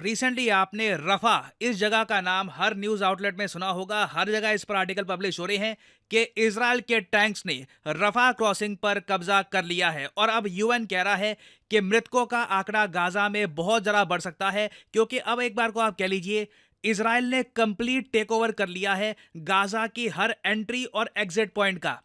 Recently आपने रफा इस जगह का नाम हर न्यूज आउटलेट में सुना होगा। हर जगह इस पर आर्टिकल पब्लिश हो रहे हैं कि इजराइल के टैंक्स ने रफा क्रॉसिंग पर कब्जा कर लिया है और अब यूएन कह रहा है कि मृतकों का आंकड़ा गाजा में बहुत जरा बढ़ सकता है, क्योंकि अब एक बार को आप कह लीजिए इजराइल ने कंप्लीट टेक ओवर कर लिया है गाजा की हर एंट्री और एग्जिट पॉइंट का।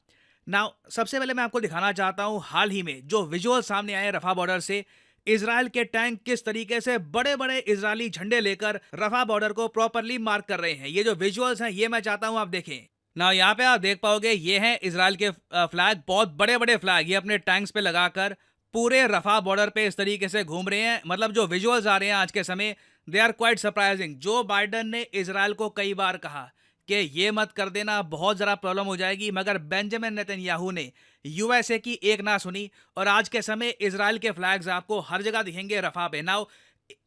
नाउ सबसे पहले मैं आपको दिखाना चाहता हूं हाल ही में जो विजुअल सामने आए रफा बॉर्डर से। इजराइल के टैंक किस तरीके से बड़े बड़े इजरायली झंडे लेकर रफा बॉर्डर को प्रॉपरली मार्क कर रहे हैं। ये जो विजुअल्स हैं ये मैं चाहता हूं आप देखें। ना यहाँ पे आप देख पाओगे ये हैं इजराइल के फ्लैग, बहुत बड़े बड़े फ्लैग ये अपने टैंक्स पे लगाकर पूरे रफा बॉर्डर पे इस तरीके से घूम रहे हैं। मतलब जो विजुअल्स आ रहे हैं आज के समय, दे आर क्वाइट सरप्राइजिंग। जो बाइडन ने इजराइल को कई बार कहा कि ये मत कर देना, बहुत ज़रा प्रॉब्लम हो जाएगी, मगर बेंजामिन नेतन्याहू ने यूएसए की एक ना सुनी और आज के समय इजराइल के फ्लैग्स आपको हर जगह दिखेंगे रफा पे। नाउ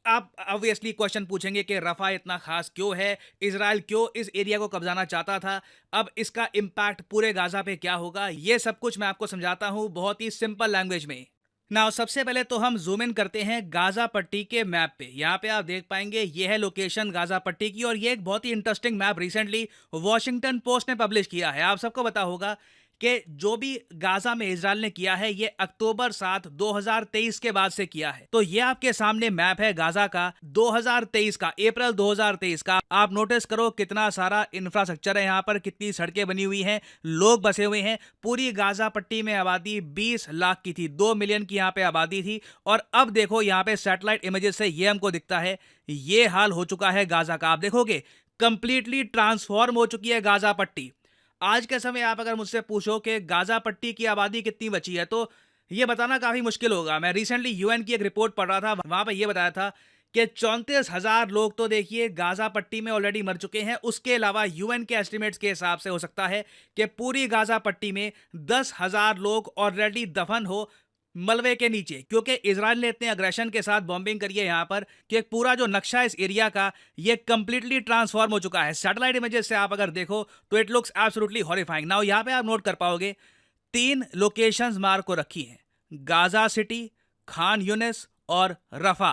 आप ऑब्वियसली क्वेश्चन पूछेंगे कि रफा इतना खास क्यों है, इजराइल क्यों इस एरिया को कब्जाना चाहता था, अब इसका इम्पैक्ट पूरे गाजा पे क्या होगा, ये सब कुछ मैं आपको समझाता हूँ बहुत ही सिंपल लैंग्वेज में। नाउ सबसे पहले तो हम जूम इन करते हैं गाजा पट्टी के मैप पे। यहाँ पे आप देख पाएंगे ये है लोकेशन गाजा पट्टी की और ये एक बहुत ही interesting map recently Washington Post ने पब्लिश किया है। आप सबको पता होगा कि जो भी गाजा में इजराइल ने किया है ये अक्टूबर 7 2023 के बाद से किया है। तो ये आपके सामने मैप है गाजा का 2023 का, अप्रैल 2023 का। आप नोटिस करो कितना सारा इंफ्रास्ट्रक्चर है यहाँ पर, कितनी सड़कें बनी हुई हैं, लोग बसे हुए हैं। पूरी गाजा पट्टी में आबादी 20 लाख की थी, 2 मिलियन की यहाँ पे आबादी थी। और अब देखो यहाँ पे सैटेलाइट इमेजेस से ये हमको दिखता है ये हाल हो चुका है गाजा का। आप देखोगे कंप्लीटली ट्रांसफॉर्म हो चुकी है गाजा पट्टी। आज के समय आप अगर मुझसे पूछो कि गाजा पट्टी की आबादी कितनी बची है तो ये बताना काफी मुश्किल होगा। मैं रिसेंटली यूएन की एक रिपोर्ट पढ़ रहा था, वहां पे ये बताया था कि 34,000 लोग तो देखिए गाजा पट्टी में ऑलरेडी मर चुके हैं। उसके अलावा यूएन के एस्टिमेट्स के हिसाब से हो सकता है कि पूरी गाजा पट्टी में 10,000 लोग ऑलरेडी दफन हो मलबे के नीचे, क्योंकि इजराइल ने इतने अग्रेशन के साथ बॉम्बिंग करी है यहाँ पर कि पूरा जो नक्शा इस एरिया का ये कंप्लीटली ट्रांसफॉर्म हो चुका है। सैटेलाइट इमेजेस से आप अगर देखो तो it looks absolutely horrifying. Now यहाँ पे आप नोट कर पाओगे 3 लोकेशंस मार्क को रखी हैं, गाजा सिटी, खान यूनिस और रफा।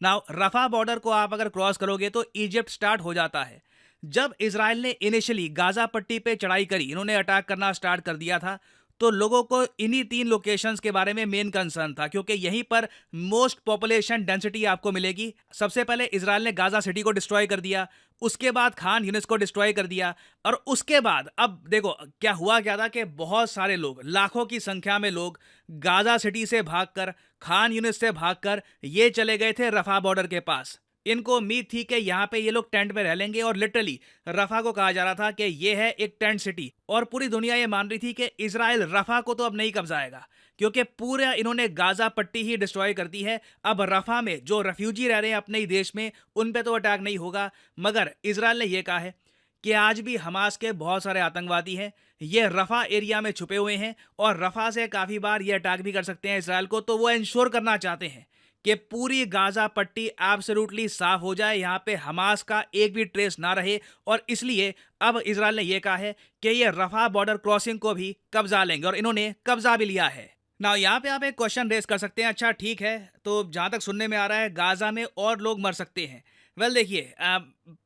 नाउ रफा बॉर्डर को आप अगर क्रॉस करोगे तो इजिप्ट स्टार्ट हो जाता है। जब इजराइल ने इनिशियली गाजा पट्टी पे चढ़ाई करी, इन्होंने अटैक करना स्टार्ट कर दिया था, तो लोगों को इन्हीं 3 लोकेशंस के बारे में मेन कंसर्न था, क्योंकि यहीं पर मोस्ट पॉपुलेशन डेंसिटी आपको मिलेगी। सबसे पहले इजराइल ने गाजा सिटी को डिस्ट्रॉय कर दिया, उसके बाद खान यूनिस को डिस्ट्रॉय कर दिया और उसके बाद अब देखो क्या हुआ क्या था कि बहुत सारे लोग, लाखों की संख्या में लोग गाजा सिटी से भागकर, खान यूनिस से भागकर ये चले गए थे रफा बॉर्डर के पास। इनको उम्मीद थी कि यहाँ पे ये लोग टेंट में रह लेंगे और लिटरली रफा को कहा जा रहा था कि ये है एक टेंट सिटी और पूरी दुनिया ये मान रही थी कि इजराइल रफा को तो अब नहीं कब्जाएगा, क्योंकि पूरा इन्होंने गाजा पट्टी ही डिस्ट्रॉय कर दी है। अब रफा में जो रेफ्यूजी रह रहे हैं अपने ही देश में उन पे तो अटैक नहीं होगा, मगर इजराइल ने यह कहा है कि आज भी हमास के बहुत सारे आतंकवादी हैं, ये रफा एरिया में छुपे हुए हैं और रफा से काफ़ी बार ये अटैक भी कर सकते हैं इसराइल को। तो वो इंश्योर करना चाहते हैं कि पूरी गाजा पट्टी एब्सोल्युटली साफ हो जाए, यहाँ पे हमास का एक भी ट्रेस ना रहे। और इसलिए अब इजराइल ने यह कहा है कि ये रफा बॉर्डर क्रॉसिंग को भी कब्जा लेंगे और इन्होंने कब्जा भी लिया है। ना यहाँ पे आप एक क्वेश्चन रेस कर सकते हैं, अच्छा ठीक है तो जहाँ तक सुनने में आ रहा है गाजा में और लोग मर सकते हैं। वेल देखिए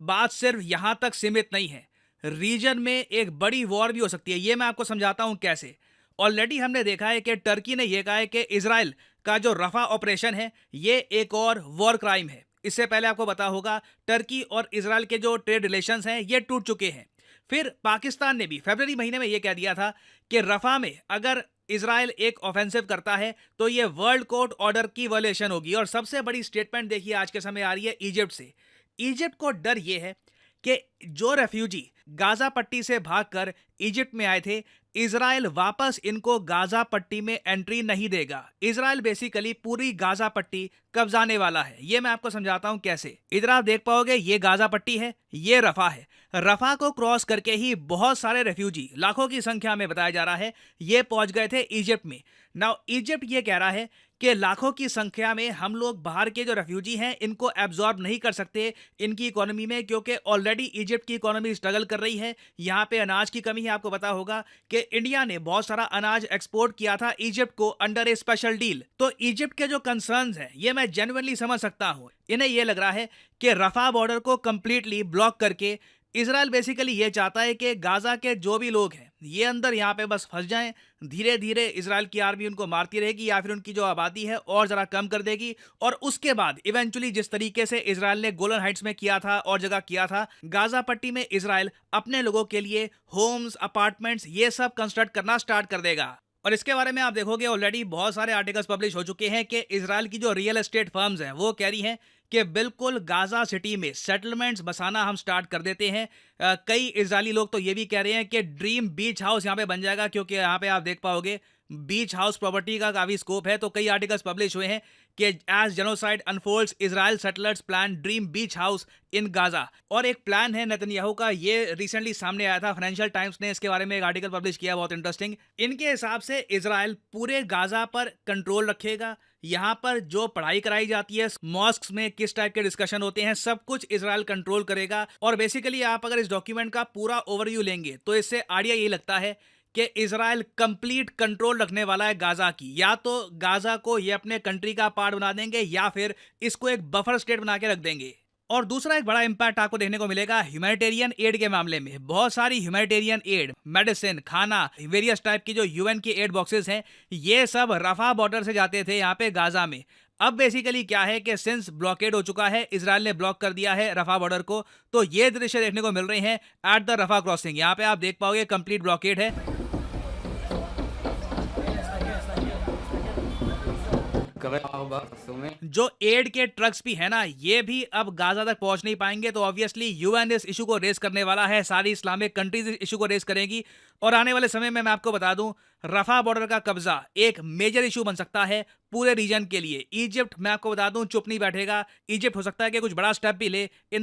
बात सिर्फ यहाँ तक सीमित नहीं है, रीजन में एक बड़ी वॉर भी हो सकती है। ये मैं आपको समझाता हूँ कैसे। ऑलरेडी हमने देखा है कि टर्की ने यह कहा है कि इजराइल का जो रफा ऑपरेशन है ये एक और वॉर क्राइम है। इससे पहले आपको पता होगा टर्की और इजराइल के जो ट्रेड रिलेशंस हैं ये टूट चुके हैं। फिर पाकिस्तान ने भी फरवरी महीने में ये कह दिया था कि रफा में अगर इजराइल एक ऑफेंसिव करता है तो ये वर्ल्ड कोर्ट ऑर्डर की वायलेशन होगी। और सबसे बड़ी स्टेटमेंट देखिए आज के समय आ रही है इजिप्ट से। इजिप्ट को डर ये है कि जो रेफ्यूजी गाजा पट्टी से भागकर इजिप्ट में आए थे, इजराइल वापस इनको गाजा पट्टी में एंट्री नहीं देगा। इजराइल बेसिकली पूरी गाजा पट्टी कब्जाने वाला है। ये मैं आपको समझाता हूं कैसे। इधर आप देख पाओगे ये गाजा पट्टी है, ये रफा है। रफा को क्रॉस करके ही बहुत सारे रेफ्यूजी, लाखों की संख्या में बताया जा रहा है, ये पहुंच गए थे इजिप्ट में। नाउ इजिप्ट ये कह रहा है कि लाखों की संख्या में हम लोग बाहर के जो रेफ्यूजी हैं इनको एब्जॉर्ब नहीं कर सकते इनकी इकोनॉमी में, क्योंकि ऑलरेडी इजिप्ट की इकोनॉमी स्ट्रगल कर रही है। यहाँ पे अनाज की कमी है। आपको पता होगा कि इंडिया ने बहुत सारा अनाज एक्सपोर्ट किया था इजिप्ट को अंडर ए स्पेशल डील। तो इजिप्ट के जो कंसर्न्स हैं ये मैं जेन्युइनली समझ सकता हूँ। इन्हें ये लग रहा है कि रफा बॉर्डर को कंप्लीटली ब्लॉक करके इसराइल बेसिकली ये चाहता है कि गाजा के जो भी लोग हैं ये अंदर यहाँ पे बस फंस जाएं। धीरे धीरे इसराइल की आर्मी उनको मारती रहेगी या फिर उनकी जो आबादी है और जरा कम कर देगी, और उसके बाद इवेंचुअली जिस तरीके से इसराइल ने गोलन हाइट्स में किया था और जगह किया था, गाजा पट्टी में इसराइल अपने लोगों के लिए होम्स, अपार्टमेंट्स ये सब कंस्ट्रक्ट करना स्टार्ट कर देगा। और इसके बारे में आप देखोगे ऑलरेडी बहुत सारे आर्टिकल्स पब्लिश हो चुके हैं कि इसराइल की जो रियल एस्टेट फर्म्स हैं वो कह रही हैं कि बिल्कुल गाजा सिटी में सेटलमेंट्स बसाना हम स्टार्ट कर देते हैं। कई इजरायली लोग तो ये भी कह रहे हैं कि ड्रीम बीच हाउस यहाँ पे बन जाएगा, क्योंकि यहाँ पे आप देख पाओगे बीच हाउस प्रॉपर्टी का काफी स्कोप है। तो कई आर्टिकल्स पब्लिश हुए हैं कि as genocide unfolds Israel settlers plan dream beach house in Gaza. और एक प्लान है नेतन्याहू का, ये रिसेंटली सामने आया था। फाइनेंशियल टाइम्स ने इसके बारे में एक आर्टिकल पब्लिश किया, बहुत इंटरेस्टिंग। इनके हिसाब से इजराइल पूरे गाजा पर कंट्रोल रखेगा। यहाँ पर जो पढ़ाई कराई जाती है, मॉस्क्स में किस टाइप के डिस्कशन होते हैं, सब कुछ इसराइल कंट्रोल करेगा। और बेसिकली आप अगर इस डॉक्यूमेंट का पूरा ओवरव्यू लेंगे तो इससे आइडिया यही लगता है कि इजराइल कंप्लीट कंट्रोल रखने वाला है गाजा की। या तो गाजा को ये अपने कंट्री का पार्ट बना देंगे या फिर इसको एक बफर स्टेट बना के रख देंगे। और दूसरा एक बड़ा इंपैक्ट आपको देखने को मिलेगा ह्यूमैनिटेरियन एड के मामले में। बहुत सारी ह्यूमैनिटेरियन एड, मेडिसिन, खाना, वेरियस टाइप की जो यूएन की एड बॉक्सेस हैं ये सब रफा बॉर्डर से जाते थे यहाँ पे गाजा में। अब बेसिकली क्या है कि सिंस ब्लॉकेड हो चुका है, इसराइल ने ब्लॉक कर दिया है रफा बॉर्डर को, तो ये दृश्य देखने को मिल रहे हैं एट द रफा क्रॉसिंग। यहाँ पे आप देख पाओगे कंप्लीट ब्लॉकेड है। जो एड के ट्रक्स भी है ना ये भी अब गाजा तक पहुंच नहीं पाएंगे। तो ऑब्वियसली यूएन इस इशू को रेस करने वाला है, सारी इस्लामिक कंट्रीज इस इशू को रेस करेंगी। और आने वाले समय में मैं आपको बता दूं, रफा बॉर्डर का कब्जा एक मेजर इशू बन सकता है पूरे रीजन के लिए। इजिप्ट, मैं आपको बता दूं, चुप नहीं बैठेगा। इजिप्ट हो सकता है कि कुछ बड़ा स्टेप भी ले इन